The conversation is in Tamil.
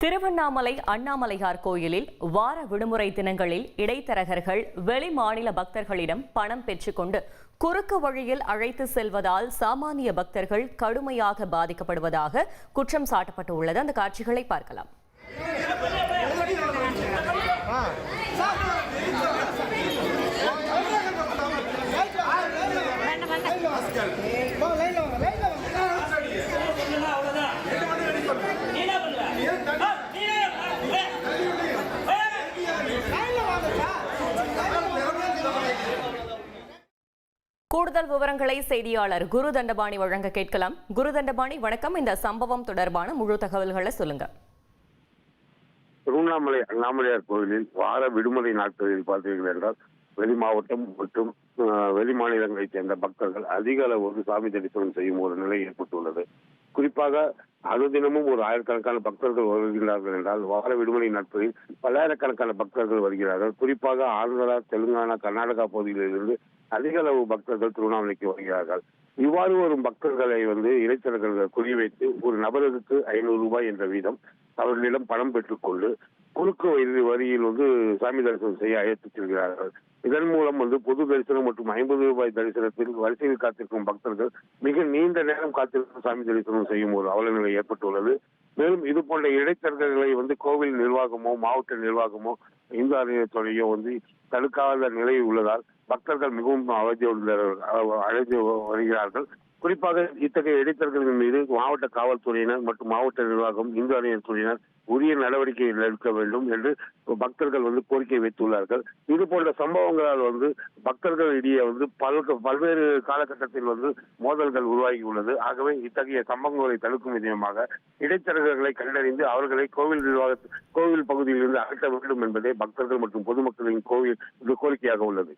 திருவண்ணாமலை அண்ணாமலையார் கோயிலில் வார விடுமுறை தினங்களில் இடைத்தரகர்கள் வெளி மாநில பக்தர்களிடம் பணம் பெற்றுக்கொண்டு குறுக்கு வழியில் அழைத்து செல்வதால் சாமானிய பக்தர்கள் கடுமையாக பாதிக்கப்படுவதாக குற்றம் சாட்டப்பட்டுள்ளது. அந்த காட்சிகளை பார்க்கலாம். கூடுதல் விவரங்களை செய்தியாளர் குரு தண்டபாணி வழங்க கேட்கலாம். குரு தண்டபாணி, வணக்கம். இந்த சம்பவம் தொடர்பான முழு தகவல்களை சொல்லுங்க. திருவண்ணாமலை அண்ணாமலையார் கோயிலில் வார விடுமுறை நாட்களில் பார்த்தீர்கள் என்றால் வெளி மாவட்டம் மற்றும் வெளி மாநிலங்களைச் சேர்ந்த பக்தர்கள் அதிக அளவு சாமி தரிசனம் செய்யும் ஒரு நிலை ஏற்பட்டுள்ளது. குறிப்பாக அனுதினமும் ஒரு ஆயிரக்கணக்கான பக்தர்கள் வருகிறார்கள் என்றால் வார விடுமுறை நாட்களில் பல்லாயிரக்கணக்கான பக்தர்கள் வருகிறார்கள். குறிப்பாக ஆந்திரா, தெலுங்கானா, கர்நாடகா பகுதிகளிலிருந்து அதிக அளவு பக்தர்கள் திருவண்ணாமலைக்கு வருகிறார்கள். இவ்வாறு வரும் பக்தர்களை இடைத்தரகர்கள் குறிவைத்து ஒரு நபருக்கு 500 ரூபாய் என்ற வீதம் அவர்களிடம் பணம் பெற்றுக்கொண்டு குறுக்கு வரியில் சாமி தரிசனம் செய்ய அழைத்துச் செல்கிறார்கள். இதன் மூலம் பொது தரிசனம் மற்றும் 50 ரூபாய் தரிசனத்தில் வரிசையில் காத்திருக்கும் பக்தர்கள் மிக நீண்ட நேரம் காத்திருக்கும் சாமி தரிசனம் செய்யும் ஒரு அவல நிலை ஏற்பட்டுள்ளது. மேலும் இது போன்ற இடைத்தரகர்களை கோவில் நிர்வாகமோ மாவட்ட நிர்வாகமோ இந்து அறநிலையத்துறையோ தடுக்காத நிலை உள்ளதால் பக்தர்கள் மிகவும் அழைத்து வருகிறார்கள். குறிப்பாக இத்தகைய இடைத்தரகர்களின் மீது மாவட்ட காவல்துறையினர் மற்றும் மாவட்ட நிர்வாகம், இந்து அறநிலையத்துறையினர் உரிய நடவடிக்கைகள் எடுக்க வேண்டும் என்று பக்தர்கள் கோரிக்கை வைத்துள்ளார்கள். இது போன்ற சம்பவங்களால் பக்தர்கள் இடையே பல்வேறு காலகட்டத்தில் மோதல்கள் உருவாகி உள்ளது. ஆகவே இத்தகைய சம்பவங்களை தடுக்கும் விதமாக இடைத்தரகர்களை கண்டறிந்து அவர்களை கோவில் பகுதியில் இருந்து அகற்ற வேண்டும் என்பதே பக்தர்கள் மற்றும் பொதுமக்களின் கோரிக்கையாக உள்ளது.